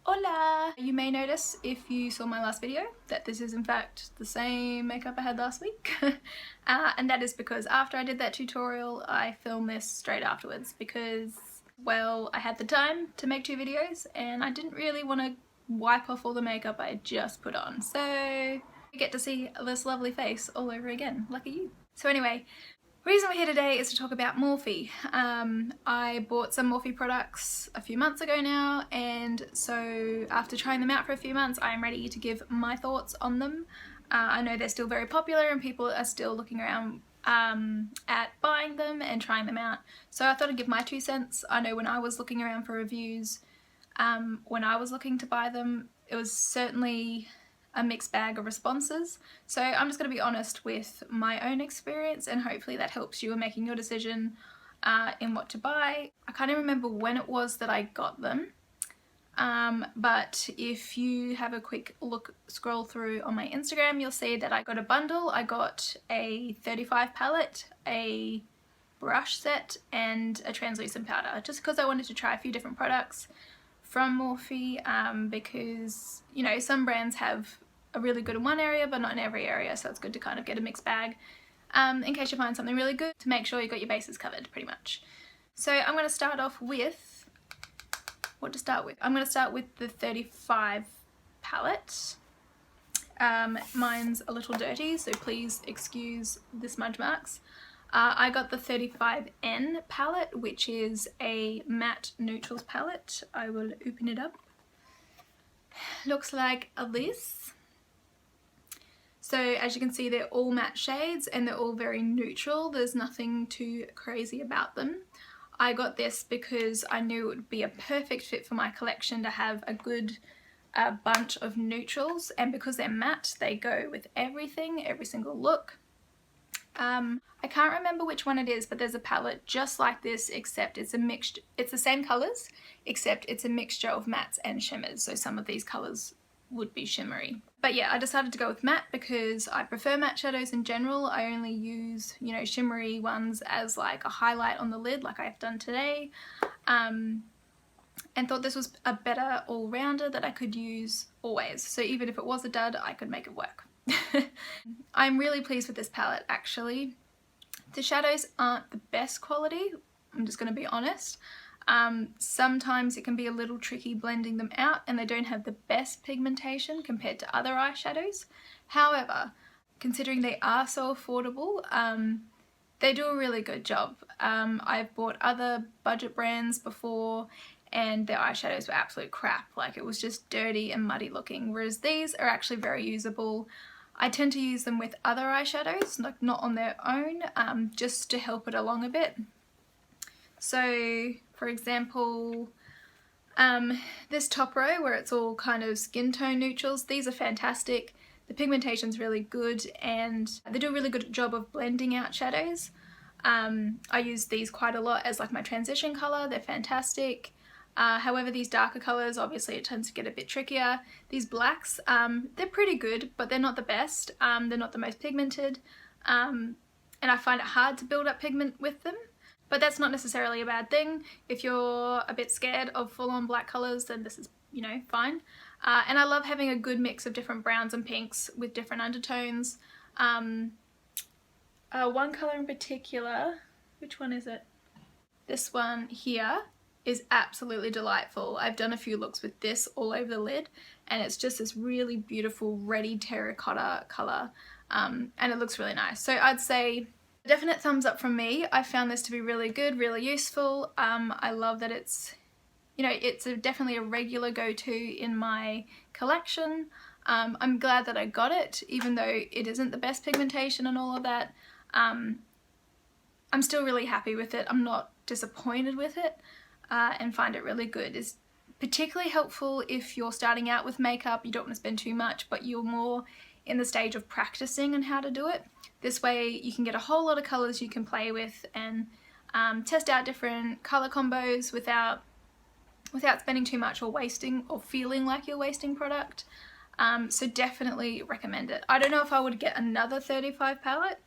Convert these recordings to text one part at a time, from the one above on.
Hola! You may notice if you saw my last video that this is in fact the same makeup I had last week. And that is because after I did that tutorial I filmed this straight afterwards because, well, I had the time to make 2 videos and I didn't really want to wipe off all the makeup I had just put on. So you get to see this lovely face all over again. Lucky you. So anyway, the reason we're here today is to talk about Morphe. I bought some Morphe products a few months ago now, and so after trying them out for a few months I am ready to give my thoughts on them. I know they're still very popular and people are still looking around at buying them and trying them out, so I thought I'd give my 2 cents. I know when I was looking around for reviews, when I was looking to buy them, it was certainly a mixed bag of responses, so I'm just going to be honest with my own experience and hopefully that helps you in making your decision in what to buy. I can't even remember when it was that I got them, but if you have a quick scroll through on my Instagram, you'll see that I got a bundle. I got a 35 palette, a brush set and a translucent powder, just because I wanted to try a few different products from Morphe, because, you know, some brands have are really good in one area but not in every area, so it's good to kind of get a mixed bag in case you find something really good, to make sure you got your bases covered pretty much. So I'm going to start off with what to start with. I'm going to start with the 35 palette. Mine's a little dirty, so please excuse the smudge marks. I got the 35N palette, which is a matte neutrals palette. I will open it up. Looks like this. So as you can see, they're all matte shades and they're all very neutral. There's nothing too crazy about them. I got this because I knew it would be a perfect fit for my collection to have a good bunch of neutrals, and because they're matte, they go with everything, every single look. I can't remember which one it is, but there's a palette just like this, except it's a mixture. It's the same colours, except it's a mixture of mattes and shimmers, so some of these colours would be shimmery. But yeah, I decided to go with matte because I prefer matte shadows in general. I only use, you know, shimmery ones as like a highlight on the lid like I've done today, and thought this was a better all-rounder that I could use always, so even if it was a dud I could make it work. I'm really pleased with this palette actually. The shadows aren't the best quality, I'm just going to be honest. Sometimes it can be a little tricky blending them out and they don't have the best pigmentation compared to other eyeshadows. However, considering they are so affordable, they do a really good job. I've bought other budget brands before and their eyeshadows were absolute crap, like it was just dirty and muddy looking, whereas these are actually very usable. I tend to use them with other eyeshadows, like not on their own, just to help it along a bit. So for example, this top row where it's all kind of skin tone neutrals, these are fantastic. The pigmentation's really good and they do a really good job of blending out shadows. I use these quite a lot as like my transition colour, they're fantastic. However, these darker colours, obviously it tends to get a bit trickier. These blacks, they're pretty good, but they're not the best. They're not the most pigmented, and I find it hard to build up pigment with them. But that's not necessarily a bad thing. If you're a bit scared of full-on black colours, then this is, you know, fine. And I love having a good mix of different browns and pinks with different undertones. One colour in particular, which one is it? This one here is absolutely delightful. I've done a few looks with this all over the lid and it's just this really beautiful reddy terracotta colour, and it looks really nice. So I'd say a definite thumbs up from me. I found this to be really good, really useful. I love that it's, you know, it's definitely a regular go-to in my collection. I'm glad that I got it, even though it isn't the best pigmentation and all of that. I'm still really happy with it. I'm not disappointed with it. And find it really good. It's particularly helpful if you're starting out with makeup, you don't want to spend too much, but you're more in the stage of practicing on how to do it. This way you can get a whole lot of colours you can play with and test out different colour combos without spending too much or wasting or feeling like you're wasting product. So definitely recommend it. I don't know if I would get another 35 palette.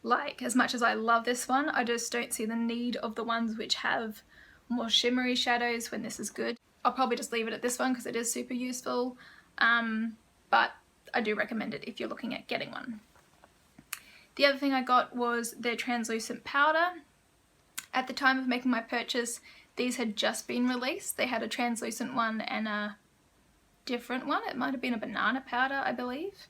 Like, as much as I love this one, I just don't see the need of the ones which have more shimmery shadows when this is good. I'll probably just leave it at this one because it is super useful, but I do recommend it if you're looking at getting one. The other thing I got was their translucent powder. At the time of making my purchase, these had just been released. They had a translucent one and a different one. It might have been a banana powder, I believe.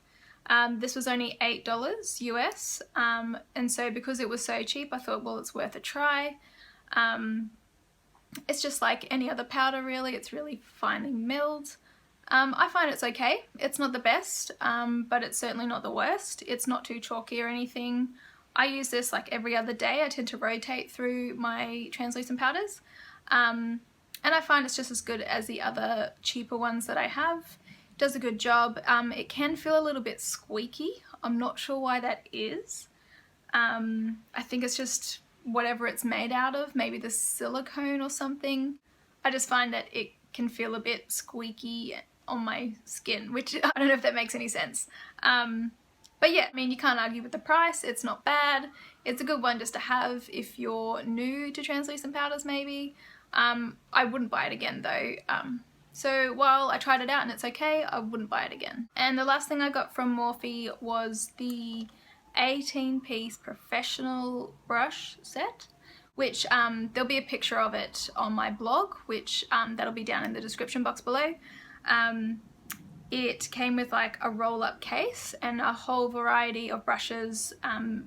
This was only $8 US, and so because it was so cheap, I thought, well, it's worth a try. It's just like any other powder really. It's really finely milled. I find it's okay. It's not the best, but it's certainly not the worst. It's not too chalky or anything. I use this like every other day. I tend to rotate through my translucent powders. And I find it's just as good as the other cheaper ones that I have. It does a good job. It can feel a little bit squeaky. I'm not sure why that is. I think it's just whatever it's made out of, maybe the silicone or something. I just find that it can feel a bit squeaky on my skin, which I don't know if that makes any sense. But yeah, I mean, you can't argue with the price. It's not bad. It's a good one just to have if you're new to translucent powders maybe. I wouldn't buy it again though. So while I tried it out and it's okay, I wouldn't buy it again. And the last thing I got from Morphe was the 18-piece professional brush set, which there'll be a picture of it on my blog, which that'll be down in the description box below. It came with like a roll-up case and a whole variety of brushes,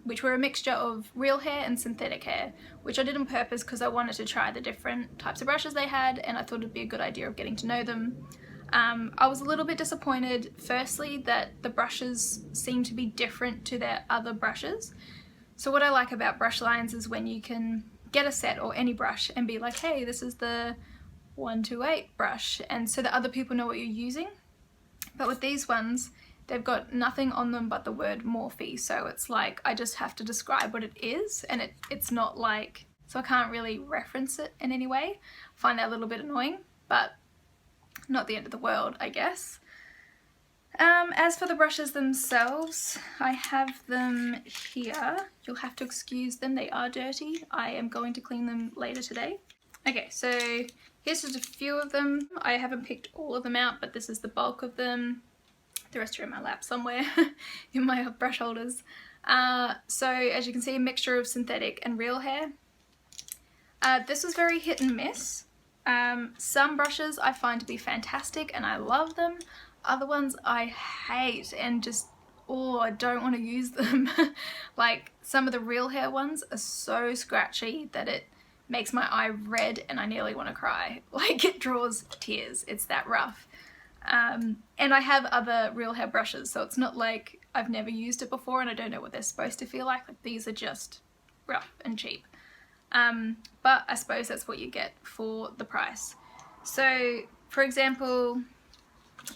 which were a mixture of real hair and synthetic hair, which I did on purpose because I wanted to try the different types of brushes they had, and I thought it'd be a good idea of getting to know them. I was a little bit disappointed, firstly, that the brushes seem to be different to their other brushes. So what I like about brush lines is when you can get a set or any brush and be like, hey, this is the 128 brush, and so that other people know what you're using. But with these ones, they've got nothing on them but the word Morphe, so it's like I just have to describe what it is, and it's not like, so I can't really reference it in any way. I find that a little bit annoying, but not the end of the world, I guess. As for the brushes themselves, I have them here. You'll have to excuse them, they are dirty. I am going to clean them later today. Okay, so here's just a few of them. I haven't picked all of them out, but this is the bulk of them. The rest are in my lap somewhere in my brush holders. So as you can see, a mixture of synthetic and real hair. This was very hit and miss. Some brushes I find to be fantastic and I love them. Other ones I hate and just, oh, I don't want to use them. Like some of the real hair ones are so scratchy that it makes my eye red and I nearly want to cry. Like it draws tears, it's that rough. And I have other real hair brushes, so it's not like I've never used it before and I don't know what they're supposed to feel like. Like these are just rough and cheap. But I suppose that's what you get for the price. So for example,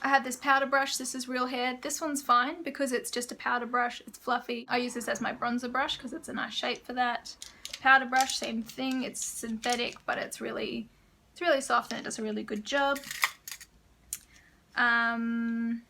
I have this powder brush. This is real hair. This one's fine because it's just a powder brush. It's fluffy. I use this as my bronzer brush because it's a nice shape for that. Powder brush, same thing. It's synthetic, but it's really soft and it does a really good job. One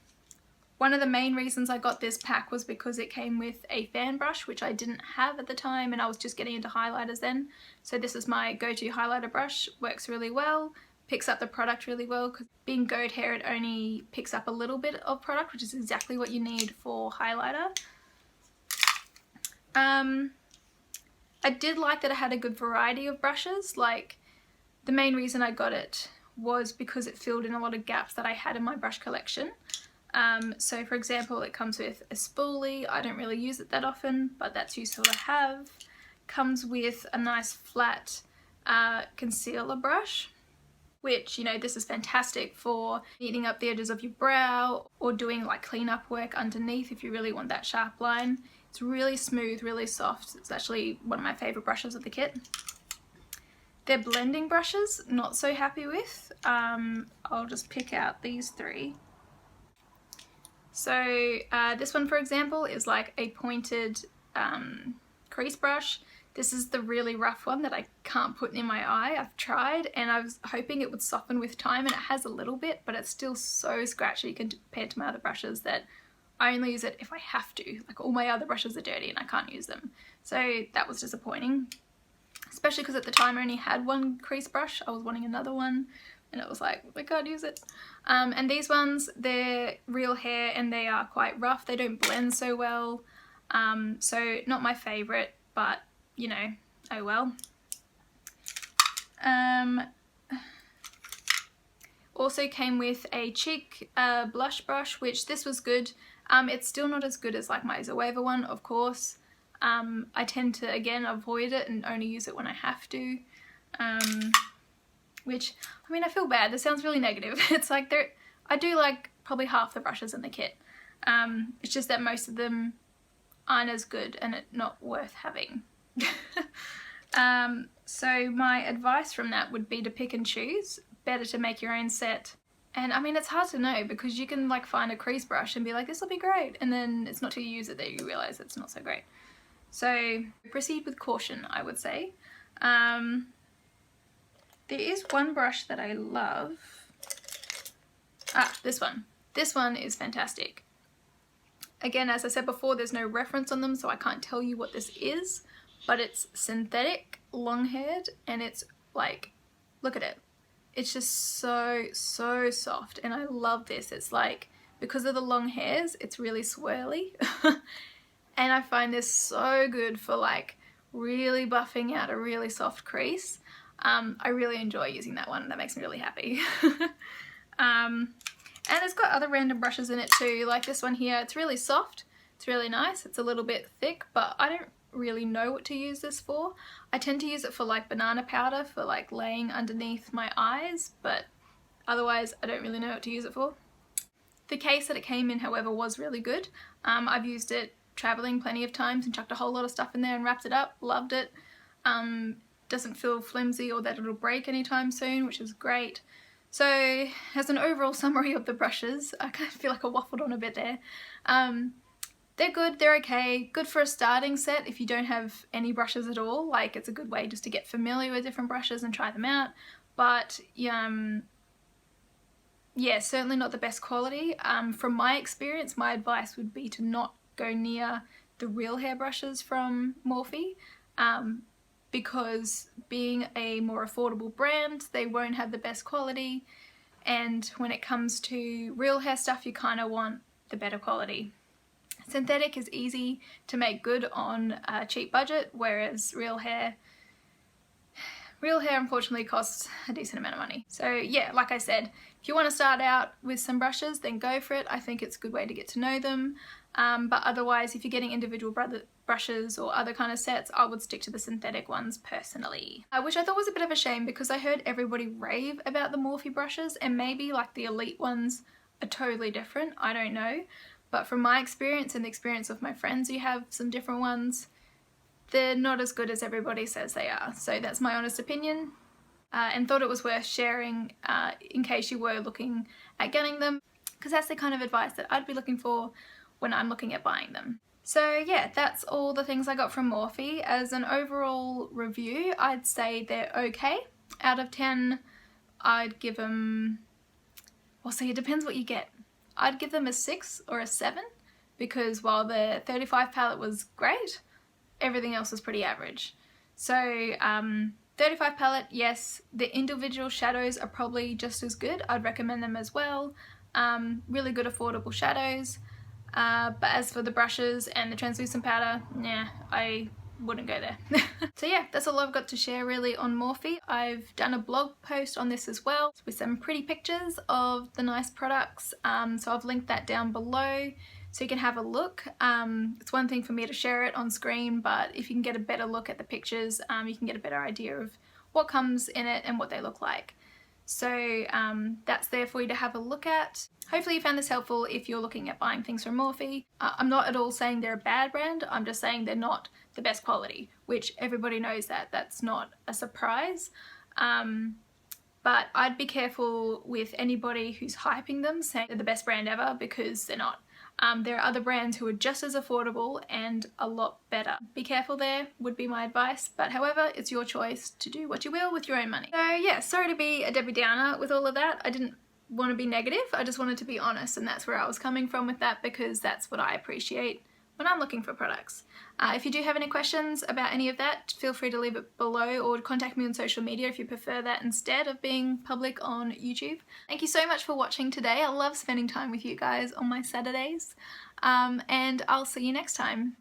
of the main reasons I got this pack was because it came with a fan brush, which I didn't have at the time, and I was just getting into highlighters then. So this is my go-to highlighter brush. Works really well, picks up the product really well, because being goat hair, it only picks up a little bit of product, which is exactly what you need for highlighter. I did like that it had a good variety of brushes. Like the main reason I got it was because it filled in a lot of gaps that I had in my brush collection. So for example, it comes with a spoolie. I don't really use it that often, but that's useful to have. Comes with a nice flat concealer brush, which, you know, this is fantastic for neating up the edges of your brow or doing like cleanup work underneath if you really want that sharp line. It's really smooth, really soft. It's actually one of my favorite brushes of the kit. Their blending brushes, not so happy with. I'll just pick out these three. So this one, for example, is like a pointed crease brush. This is the really rough one that I can't put in my eye. I've tried and I was hoping it would soften with time, and it has a little bit, but it's still so scratchy compared to my other brushes that I only use it if I have to. Like all my other brushes are dirty and I can't use them. So that was disappointing, especially because at the time I only had one crease brush. I was wanting another one, and it was like, I can't use it. And these ones, they're real hair and they are quite rough. They don't blend so well. So not my favourite, but you know, oh well. Also came with a cheek blush brush, which this was good. It's still not as good as like my Zoeva one, of course. I tend to, again, avoid it and only use it when I have to. Which, I mean, I feel bad. This sounds really negative. It's like I do like probably half the brushes in the kit. It's just that most of them aren't as good and it's not worth having. So my advice from that would be to pick and choose. Better to make your own set. And I mean, it's hard to know because you can like find a crease brush and be like, this will be great, and then it's not till you use it that you realise it's not so great. So proceed with caution, I would say. There is one brush that I love. This one. This one is fantastic. Again, as I said before, there's no reference on them, so I can't tell you what this is, but it's synthetic, long-haired, and it's like, look at it. It's just so soft, and I love this. It's like, because of the long hairs, it's really swirly. And I find this so good for like really buffing out a really soft crease. I really enjoy using that one, and that makes me really happy. And it's got other random brushes in it too, like this one here. It's really soft, it's really nice, it's a little bit thick, but I don't really know what to use this for. I tend to use it for like banana powder for like laying underneath my eyes, but otherwise I don't really know what to use it for. The case that it came in, however, was really good. I've used it traveling plenty of times and chucked a whole lot of stuff in there and wrapped it up. Loved it. Doesn't feel flimsy or that it'll break anytime soon, which is great. So as an overall summary of the brushes, I kind of feel like I waffled on a bit there. They're good, they're okay, good for a starting set if you don't have any brushes at all. Like, it's a good way just to get familiar with different brushes and try them out. But yeah, certainly not the best quality. From my experience, my advice would be to not go near the real hair brushes from Morphe, because being a more affordable brand, they won't have the best quality, and when it comes to real hair stuff, you kind of want the better quality. Synthetic is easy to make good on a cheap budget, whereas real hair unfortunately costs a decent amount of money. So yeah, like I said, if you want to start out with some brushes, then go for it. I think it's a good way to get to know them. But otherwise, if you're getting individual brushes or other kind of sets, I would stick to the synthetic ones personally. Which I thought was a bit of a shame, because I heard everybody rave about the Morphe brushes, and maybe like the elite ones are totally different, I don't know. But from my experience and the experience of my friends who have some different ones, they're not as good as everybody says they are. So that's my honest opinion, and thought it was worth sharing in case you were looking at getting them, because that's the kind of advice that I'd be looking for when I'm looking at buying them. So yeah, that's all the things I got from Morphe. As an overall review, I'd say they're okay. Out of 10, I'd give them, well, see, it depends what you get. I'd give them a 6 or a 7, because while the 35 palette was great, everything else was pretty average. So 35 palette, yes, the individual shadows are probably just as good. I'd recommend them as well. Really good affordable shadows. But as for the brushes and the translucent powder, nah, I wouldn't go there. So yeah, that's all I've got to share really on Morphe. I've done a blog post on this as well with some pretty pictures of the nice products, so I've linked that down below so you can have a look. It's one thing for me to share it on screen, but if you can get a better look at the pictures, you can get a better idea of what comes in it and what they look like. So that's there for you to have a look at. Hopefully you found this helpful if you're looking at buying things from Morphe. I'm not at all saying they're a bad brand, I'm just saying they're not the best quality, which everybody knows that. That's not a surprise. But I'd be careful with anybody who's hyping them, saying they're the best brand ever, because they're not. There are other brands who are just as affordable and a lot better. Be careful there, would be my advice, but however, it's your choice to do what you will with your own money. So yeah, sorry to be a Debbie Downer with all of that. I didn't want to be negative, I just wanted to be honest, and that's where I was coming from with that, because that's what I appreciate when I'm looking for products. If you do have any questions about any of that, feel free to leave it below or contact me on social media if you prefer that instead of being public on YouTube. Thank you so much for watching today. I love spending time with you guys on my Saturdays, and I'll see you next time.